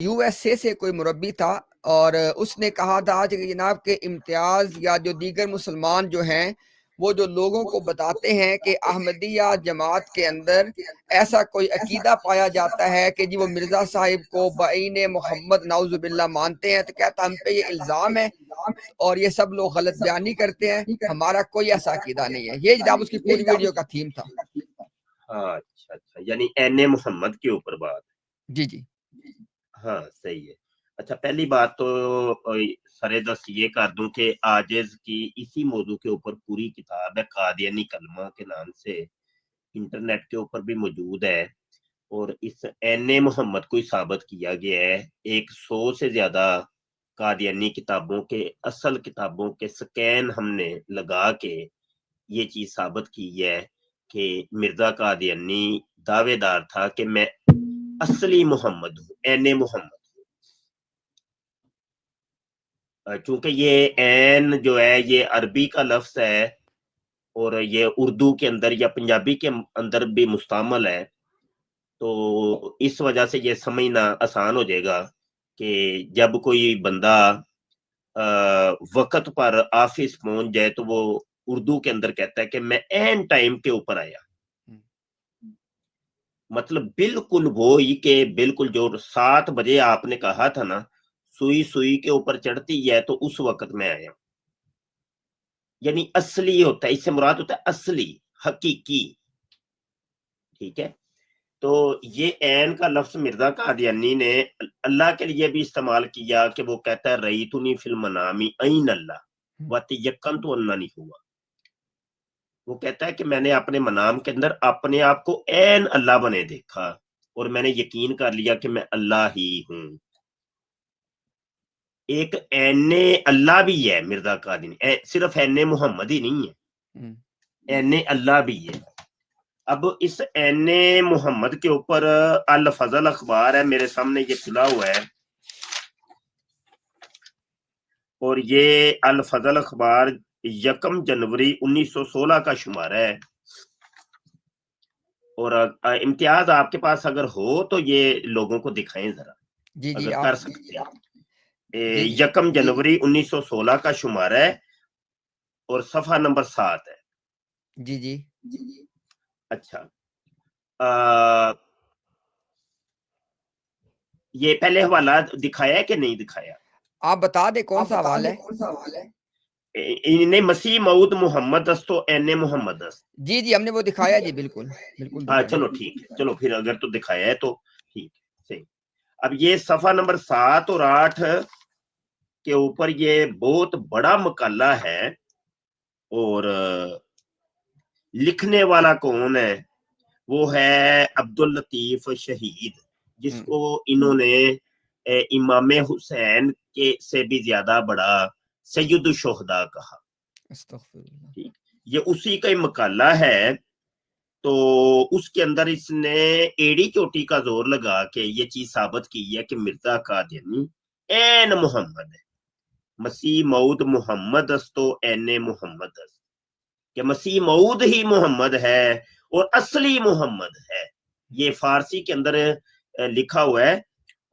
U S A سے کوئی مربی تھا اور اس نے کہا تھا کہ جناب کے امتیاز یا جو دیگر مسلمان جو ہیں وہ جو لوگوں کو بتاتے ہیں کہ احمدیہ جماعت کے اندر ایسا کوئی عقیدہ پایا جاتا ہے کہ جی وہ مرزا صاحب کو بعین محمد نعوذ باللہ مانتے ہیں، تو کہتا ہم پہ یہ الزام ہے اور یہ سب لوگ غلط بیانی کرتے ہیں، ہمارا کوئی ایسا عقیدہ نہیں ہے۔ یہ جناب اس کی پوری ویڈیو کا تھیم تھا۔ اچھا اچھا، یعنی این محمد کے اوپر بات۔ جی جی ہاں صحیح ہے۔ اچھا، پہلی بات تو سرے دس یہ کر دوں کہ عاجز کی اسی موضوع کے اوپر پوری کتاب ہے، قادیانی کلمہ کے نام سے، انٹرنیٹ کے اوپر بھی موجود ہے، اور اس این محمد کو ثابت کیا گیا ہے 100 سے زیادہ قادیانی کتابوں کے، اصل کتابوں کے سکین ہم نے لگا کے یہ چیز ثابت کی ہے کہ مرزا قادیانی دعوے دار تھا کہ میں اصلی محمد ہوں، این محمد ہوں۔ چونکہ یہ این جو ہے یہ عربی کا لفظ ہے اور یہ اردو کے اندر یا پنجابی کے اندر بھی مستعمل ہے، تو اس وجہ سے یہ سمجھنا آسان ہو جائے گا کہ جب کوئی بندہ وقت پر آفس پہنچ جائے تو وہ اردو کے اندر کہتا ہے کہ میں این ٹائم کے اوپر آیا، مطلب بالکل وہی کہ بالکل جو 7 بجے آپ نے کہا تھا نا سوئی سوئی کے اوپر چڑھتی ہے تو اس وقت میں آیا، یعنی اصلی ہوتا ہے، اس سے مراد ہوتا ہے اصلی، حقیقی، ٹھیک ہے۔ تو یہ عین کا لفظ مرزا قادیانی نے اللہ کے لیے بھی استعمال کیا کہ وہ کہتا ہے رئیتنی فی المنامی عین اللہ وتیقنت اننی ہوا، وہ کہتا ہے کہ میں نے اپنے منام کے اندر اپنے آپ کو عین اللہ بنے دیکھا اور میں نے یقین کر لیا کہ میں اللہ ہی ہوں۔ ایک عین اللہ بھی ہے مرزا قادیانی، صرف عین محمد ہی نہیں ہے، عین اللہ بھی ہے۔ اب اس عین محمد کے اوپر الفضل اخبار ہے، میرے سامنے یہ کھلا ہوا ہے، اور یہ الفضل اخبار 1 جنوری 1916 کا شمار ہے، اور امتیاز آپ کے پاس اگر ہو تو یہ لوگوں کو دکھائیں ذرا، جی جی اگر کر سکتے ہیں۔ 1 جنوری 1916 کا شمار ہے اور صفحہ نمبر 7 ہے۔ جی جی اچھا، یہ پہلے حوالہ دکھایا ہے کہ نہیں دکھایا؟ آپ بتا دیں کون سا حوالہ ہے؟ انہیں مسیح موعود محمد است و این محمد است۔ جی جی ہم نے وہ دکھایا، جی بالکل بالکل دکھایا۔ چلو ٹھیک ہے، چلو پھر اگر تو دکھایا ہے تو ٹھیک ہے، صحیح۔ اب یہ صفحہ نمبر 7 اور 8 کے اوپر یہ بہت بڑا مقالہ ہے، اور لکھنے والا کون ہے؟ وہ ہے عبداللطیف شہید، جس کو انہوں نے امام حسین کے سے بھی زیادہ بڑا سید الشہداء کہا۔ استغفر اللہ۔ ٹھیک، یہ اسی کا ہی مقالہ ہے، تو اس کے اندر اس نے ایڑی چوٹی کا زور لگا کے یہ چیز ثابت کی ہے کہ مرزا قادیانی این محمد ہے، مسیح موعود محمد است و این محمد است، کہ مسیح موعود ہی محمد ہے اور اصلی محمد ہے۔ یہ فارسی کے اندر لکھا ہوا ہے،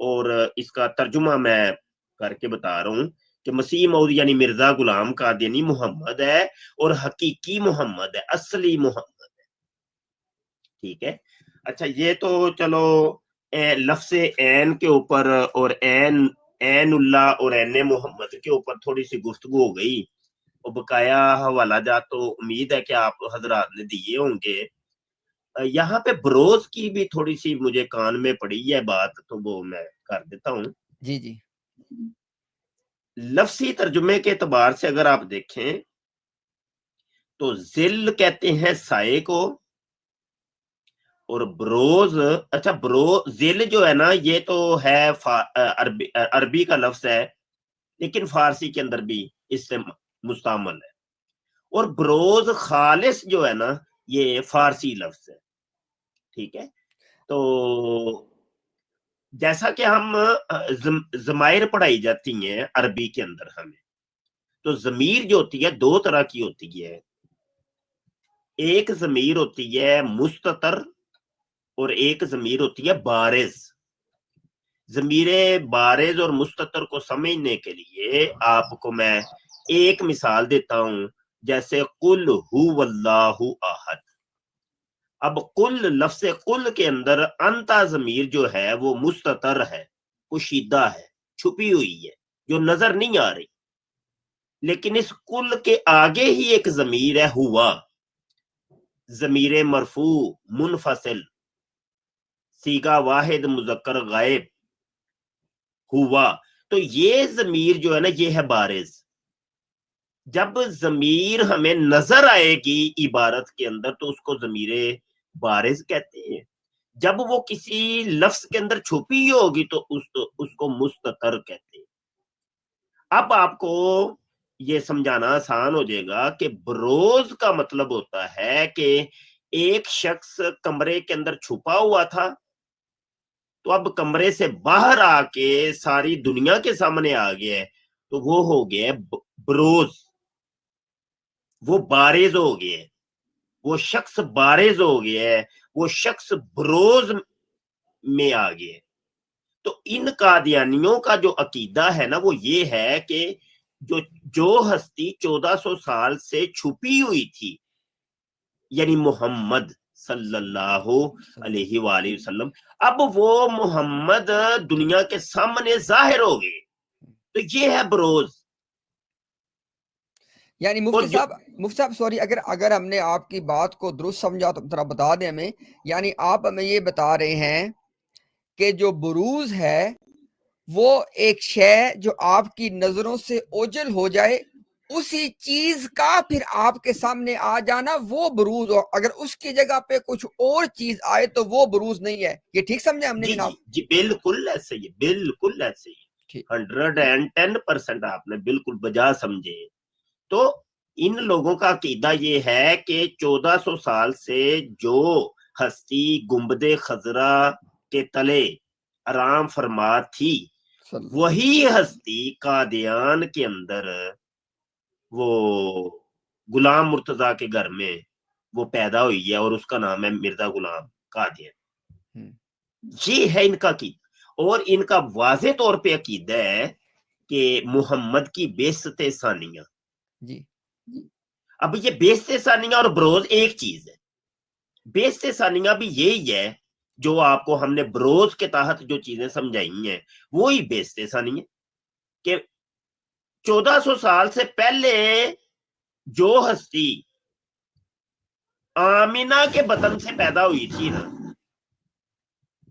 اور اس کا ترجمہ میں کر کے بتا رہا ہوں کہ مسیح موعود یعنی مرزا غلام قادیانی محمد ہے اور حقیقی محمد ہے، اصلی محمد ہے، ٹھیک ہے۔ اچھا، یہ تو چلو لفظ عین کے اوپر اور عین اللہ اور عین محمد کے اوپر تھوڑی سی گفتگو ہو گئی، اور بقایا حوالہ جات تو امید ہے کہ آپ حضرات نے دیے ہوں گے۔ یہاں پہ بروز کی بھی تھوڑی سی مجھے کان میں پڑی ہے بات، تو وہ میں کر دیتا ہوں۔ جی جی لفظی ترجمے کے اعتبار سے اگر آپ دیکھیں تو ذل کہتے ہیں سائے کو، اور بروز، اچھا ذل جو ہے نا یہ تو ہے عربی کا لفظ ہے، لیکن فارسی کے اندر بھی اس سے مستعمل ہے، اور بروز خالص جو ہے نا یہ فارسی لفظ ہے، ٹھیک ہے۔ تو جیسا کہ ہم ضمائر پڑھائی جاتی ہیں عربی کے اندر ہمیں، تو ضمیر جو ہوتی ہے 2 طرح کی ہوتی ہے، ایک ضمیر ہوتی ہے مستتر اور ایک ضمیر ہوتی ہے بارز۔ ضمیر بارز اور مستتر کو سمجھنے کے لیے آپ کو میں ایک مثال دیتا ہوں، جیسے قل هو اللہ احد. اب قل، لفظ قل کے اندر انتا ضمیر جو ہے وہ مستتر ہے، پوشیدہ ہے، چھپی ہوئی ہے، جو نظر نہیں آ رہی. لیکن اس قل کے آگے ہی ایک ضمیر ہے ہوا، ضمیر مرفوع منفصل، صیغہ واحد مذکر غائب، ہوا. تو یہ ضمیر جو ہے نا یہ ہے بارز. جب ضمیر ہمیں نظر آئے گی عبارت کے اندر تو اس کو ضمیر بارز کہتے ہیں. جب وہ کسی لفظ کے اندر چھپی ہوگی تو اس کو مستتر کہتے ہیں. اب آپ کو یہ سمجھانا آسان ہو جائے گا کہ بروز کا مطلب ہوتا ہے کہ ایک شخص کمرے کے اندر چھپا ہوا تھا، تو اب کمرے سے باہر آ کے ساری دنیا کے سامنے آ گیا ہے، تو وہ ہو گیا بروز، وہ بارز ہو گیا ہے، وہ شخص بارز ہو گیا ہے، وہ شخص بروز میں آ گیا ہے. تو ان قادیانیوں کا جو عقیدہ ہے نا وہ یہ ہے کہ جو ہستی 1400 سال سے چھپی ہوئی تھی، یعنی محمد صلی اللہ علیہ وآلہ وسلم، اب وہ محمد دنیا کے سامنے ظاہر ہو گئے، تو یہ ہے بروز. یعنی مفتی صاحب سوری، اگر ہم نے آپ کی بات کو درست سمجھا تو ذرا بتا دیں ہمیں. یعنی آپ ہمیں یہ بتا رہے ہیں کہ جو بروز ہے وہ ایک شے جو آپ کی نظروں سے اوجل ہو جائے، اسی چیز کا پھر آپ کے سامنے آ جانا وہ بروز ہو. اگر اس کی جگہ پہ کچھ اور چیز آئے تو وہ بروز نہیں ہے. یہ ٹھیک سمجھا ہم نے جناب؟ جی بالکل ایسے ہی، بالکل ایسے ہی، 110% آپ نے بالکل بجا سمجھے. تو ان لوگوں کا عقیدہ یہ ہے کہ 1400 سال سے جو ہستی گنبد خضرا کے تلے آرام فرما تھی، وہی ہستی قادیان کے اندر وہ غلام مرتضیٰ کے گھر میں وہ پیدا ہوئی ہے، اور اس کا نام ہے مرزا غلام قادیان. یہ ہے ان کا عقیدہ. اور ان کا واضح طور پہ عقیدہ ہے کہ محمد کی بعثت ثانیہ. جی اب یہ بعثت ثانیہ اور بروز ایک چیز ہے. بعثت ثانیہ بھی یہی ہے جو آپ کو ہم نے بروز کے تحت جو چیزیں سمجھائی ہیں، وہی بعثت ثانیہ کہ 1400 سال سے پہلے جو ہستی آمینہ کے بطن سے پیدا ہوئی تھی نا،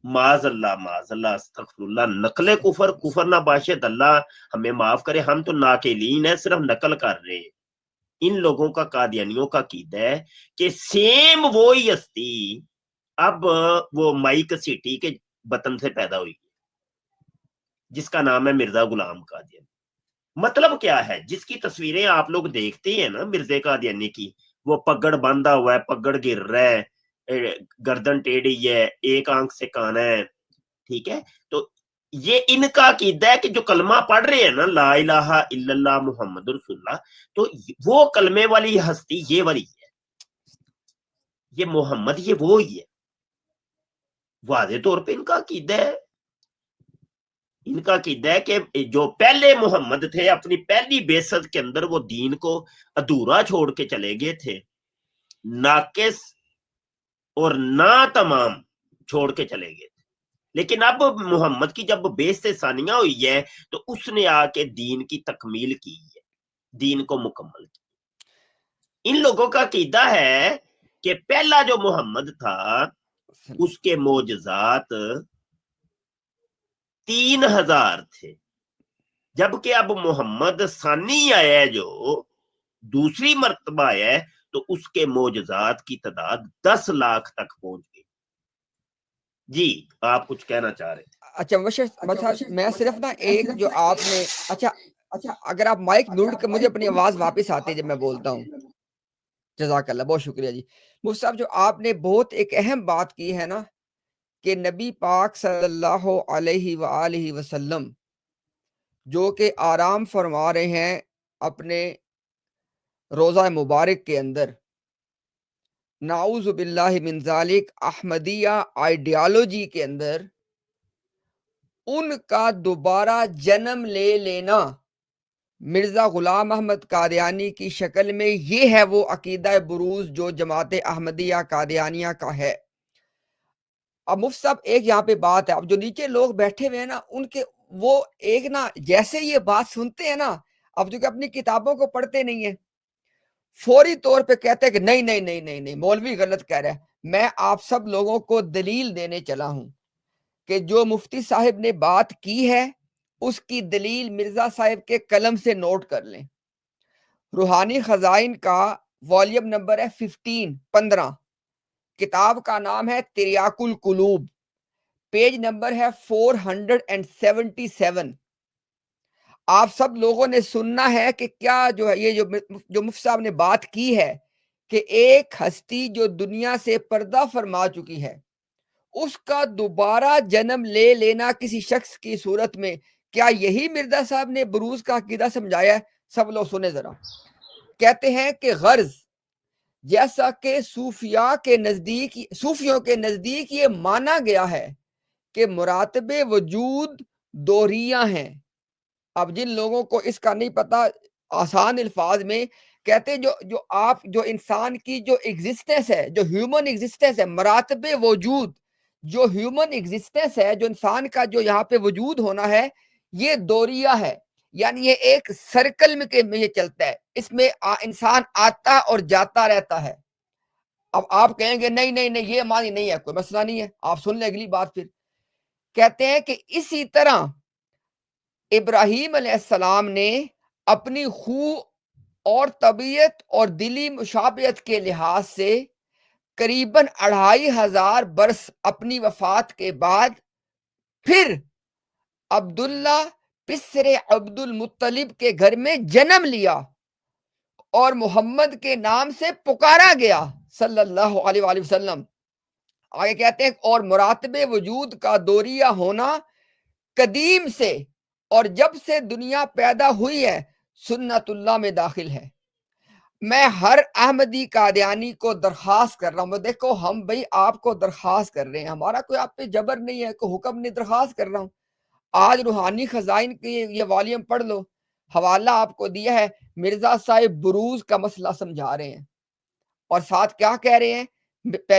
معاذ اللہ استغفر اللہ، نقل کفر نہ باشد اللہ ہمیں معاف کرے، ہم تو ناقلین ہیں، صرف نقل کر رہے ہیں. ان لوگوں کا قادیانیوں کا عقیدہ ہے کہ سیم وہی ہستی اب وہ مائک سٹی کے بطن سے پیدا ہوئی، جس کا نام ہے مرزا غلام قادیانی. مطلب کیا ہے؟ جس کی تصویریں آپ لوگ دیکھتے ہیں نا مرزا قادیانی کی، وہ پگڑ باندھا ہوا ہے، پگڑ گر رہا ہے، گردن ٹیڑھی ہے، ایک آنکھ سے کانا ہے، ٹھیک ہے. تو یہ ان کا عقیدہ ہے کہ جو کلمہ پڑھ رہے ہیں نا لا الہ الا اللہ محمد رسول اللہ، تو وہ کلمے والی ہستی یہ والی ہے، یہ محمد یہ وہی ہے. واضح طور پہ ان کا عقیدہ ہے. ان کا عقیدہ ہے کہ جو پہلے محمد تھے اپنی پہلی بعثت کے اندر وہ دین کو ادھورا چھوڑ کے چلے گئے تھے، ناقص اور ناتمام چھوڑ کے چلے گئے تھے. لیکن اب محمد کی جب بعثت ثانیہ ہوئی ہے تو اس نے آ کے دین کی تکمیل کی ہے، دین کو مکمل کی. ان لوگوں کا عقیدہ ہے کہ پہلا جو محمد تھا اس کے معجزات 3000 تھے، جبکہ اب محمد ثانی آیا ہے جو دوسری مرتبہ آیا ہے تو اس کے معجزات کی تعداد 10 لاکھ تک پہنچ گئی. جی آپ کچھ کہنا چاہ رہے ہیں؟ اچھا میں صرف نا ایک جو آپ نے اچھا اگر آپ مائک میوٹ کر مجھے اپنی آواز واپس آتی ہے جب میں بولتا ہوں. جزاک اللہ، بہت شکریہ جی. مفتی صاحب جو آپ نے بہت ایک اہم بات کی ہے نا کہ نبی پاک صلی اللہ علیہ وآلہ وسلم جو کہ آرام فرما رہے ہیں اپنے روزہ مبارک کے اندر، نعوذ باللہ من ذالک احمدیہ آئیڈیالوجی کے اندر ان کا دوبارہ جنم لے لینا مرزا غلام احمد قادیانی کی شکل میں، یہ ہے وہ عقیدہ بروز جو جماعت احمدیہ قادیانیہ کا ہے۔ اب مفتی صاحب ایک یہاں پہ بات ہے، اب جو نیچے لوگ بیٹھے ہوئے ہیں نا، ان کے وہ ایک نا جیسے یہ بات سنتے ہیں نا، اب جو کہ اپنی کتابوں کو پڑھتے نہیں ہیں، فوری طور پہ کہتے ہیں کہ نہیں نہیں نہیں نہیں نہیں، مولوی غلط کہہ رہا ہے۔ میں آپ سب لوگوں کو دلیل دینے چلا ہوں کہ جو مفتی صاحب نے بات کی ہے اس کی دلیل مرزا صاحب کے قلم سے نوٹ کر لیں۔ روحانی خزائن کا والیوم نمبر ہے 15 کتاب کا نام ہے تریاق القلوب، پیج نمبر ہے 477۔ آپ سب لوگوں نے سننا ہے کہ کیا جو ہے یہ جو مفتی صاحب نے بات کی ہے کہ ایک ہستی جو دنیا سے پردہ فرما چکی ہے اس کا دوبارہ جنم لے لینا کسی شخص کی صورت میں، کیا یہی مرزا صاحب نے بروز کا عقیدہ سمجھایا ہے؟ سب لوگ سنیں ذرا۔ کہتے ہیں کہ غرض جیسا کہ صوفیوں کے نزدیک یہ مانا گیا ہے کہ مراتب وجود دوریاں ہیں۔ اب جن لوگوں کو اس کا نہیں پتا، آسان الفاظ میں کہتے ہیں جو انسان کی جو ایگزسٹنس ہے، جو ہیومن ایگزسٹنس ہے، مراتب وجود جو ہیومن ایگزسٹنس ہے، جو انسان کا جو یہاں پہ وجود ہونا ہے، یہ دوریہ ہے، یعنی یہ ایک سرکل میں یہ چلتا ہے، اس میں انسان آتا اور جاتا رہتا ہے۔ اب آپ کہیں گے نہیں نہیں نہیں، یہ معنی نہیں ہے، کوئی مسئلہ نہیں ہے، آپ سن لیں اگلی بات۔ پھر کہتے ہیں کہ اسی طرح ابراہیم علیہ السلام نے اپنی خو اور طبیعت اور دلی مشابہت کے لحاظ سے قریباً 2500 برس اپنی وفات کے بعد پھر عبداللہ پسر عبد المطلب کے گھر میں جنم لیا اور محمد کے نام سے پکارا گیا صلی اللہ علیہ وآلہ وسلم۔ آگے کہتے ہیں اور مراتب وجود کا دوریہ ہونا قدیم سے اور جب سے دنیا پیدا ہوئی ہے سنت اللہ میں داخل ہے۔ میں ہر احمدی قادیانی کو درخواست کر رہا ہوں، دیکھو ہم بھائی آپ کو درخواست کر رہے ہیں، ہمارا کوئی آپ پہ جبر نہیں ہے، کوئی حکم نہیں، درخواست کر رہا ہوں۔ آج روحانی خزائن کی یہ والیوم پڑھ لو، حوالہ آپ کو دیا ہے، مرزا صاحب بروز کا مسئلہ سمجھا رہے ہیں، اور ساتھ کیا کہہ رہے ہیں،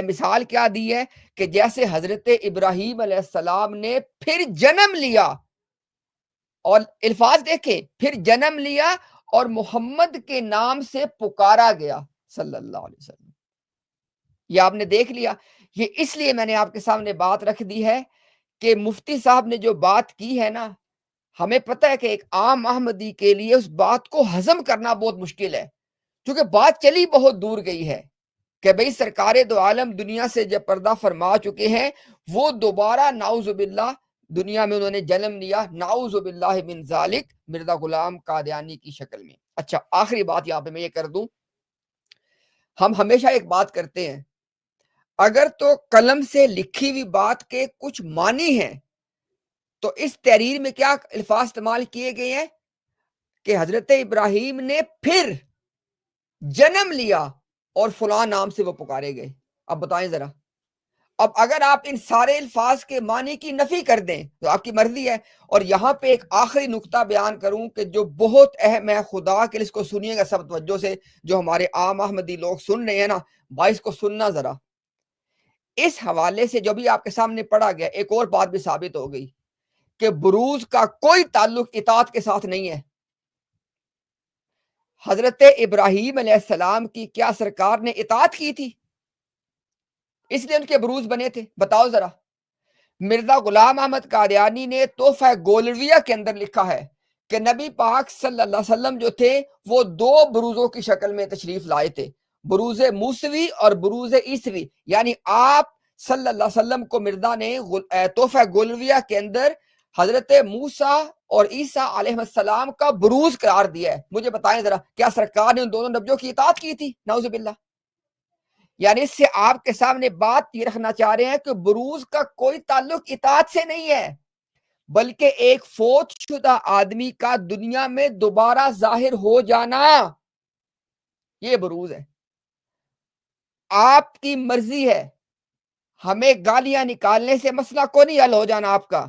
مثال کیا دی ہے کہ جیسے حضرت ابراہیم علیہ السلام نے پھر جنم لیا، اور الفاظ دیکھیں، پھر جنم لیا اور محمد کے نام سے پکارا گیا صلی اللہ علیہ وسلم۔ یہ آپ نے دیکھ لیا۔ یہ اس لیے میں نے آپ کے سامنے بات رکھ دی ہے کہ مفتی صاحب نے جو بات کی ہے نا، ہمیں پتہ ہے کہ ایک عام احمدی کے لیے اس بات کو ہضم کرنا بہت مشکل ہے، کیونکہ بات چلی بہت دور گئی ہے کہ بھئی سرکار دو عالم دنیا سے جب پردہ فرما چکے ہیں، وہ دوبارہ نعوذ باللہ دنیا میں انہوں نے جنم لیا، نعوذ باللہ من ذالک، مرزا غلام قادیانی کی شکل میں۔ اچھا، آخری بات یہاں پہ میں یہ کر دوں، ہم ہمیشہ ایک بات کرتے ہیں، اگر تو قلم سے لکھی ہوئی بات کے کچھ معنی ہیں تو اس تحریر میں کیا الفاظ استعمال کیے گئے ہیں کہ حضرت ابراہیم نے پھر جنم لیا اور فلاں نام سے وہ پکارے گئے۔ اب بتائیں ذرا، اب اگر آپ ان سارے الفاظ کے معنی کی نفی کر دیں تو آپ کی مرضی ہے۔ اور یہاں پہ ایک آخری نقطہ بیان کروں کہ جو بہت اہم ہے، خدا کے لیے اس کو سنیے گا سب توجہ سے، جو ہمارے عام احمدی لوگ سن رہے ہیں نا، بھائی اس کو سننا ذرا۔ اس حوالے سے جو بھی آپ کے سامنے پڑھا گیا، ایک اور بات بھی ثابت ہو گئی کہ بروز کا کوئی تعلق اطاعت کے ساتھ نہیں ہے۔ حضرت ابراہیم علیہ السلام کی کیا سرکار نے اطاعت کی تھی؟ اس لیے ان کے بروز بنے تھے؟ بتاؤ ذرا۔ مرزا غلام احمد قادیانی نے تحفہ گولرویہ کے اندر لکھا ہے کہ نبی پاک صلی اللہ علیہ وسلم جو تھے وہ 2 بروزوں کی شکل میں تشریف لائے تھے، بروز موسوی اور بروز عیسوی، یعنی آپ صلی اللہ علیہ وسلم کو مرزا نے تحفہ گولرویہ کے اندر حضرت موسیٰ اور عیسیٰ علیہ السلام کا بروز قرار دیا ہے۔ مجھے بتائیں ذرا، کیا سرکار نے ان دونوں نبیوں کی اطاعت کی تھی؟ نعوذ باللہ۔ یعنی اس سے آپ کے سامنے بات یہ رکھنا چاہ رہے ہیں کہ بروز کا کوئی تعلق اطاعت سے نہیں ہے، بلکہ ایک فوت شدہ آدمی کا دنیا میں دوبارہ ظاہر ہو جانا، یہ بروز ہے۔ آپ کی مرضی ہے، ہمیں گالیاں نکالنے سے مسئلہ کو نہیں حل ہو جانا آپ کا۔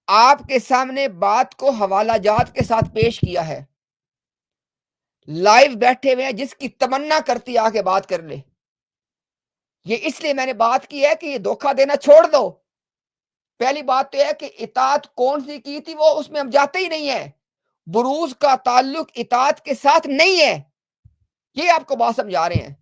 آپ کے سامنے بات کو حوالہ جات کے ساتھ پیش کیا ہے، لائیو بیٹھے ہوئے ہیں، جس کی تمنا کرتی آ کے بات کر لے. یہ اس لیے میں نے بات کی ہے کہ یہ دھوکہ دینا چھوڑ دو. پہلی بات تو ہے کہ اطاعت کون سی کی تھی، وہ اس میں ہم جاتے ہی نہیں ہیں. بروز کا تعلق اطاعت کے ساتھ نہیں ہے، یہ آپ کو بات سمجھا رہے ہیں.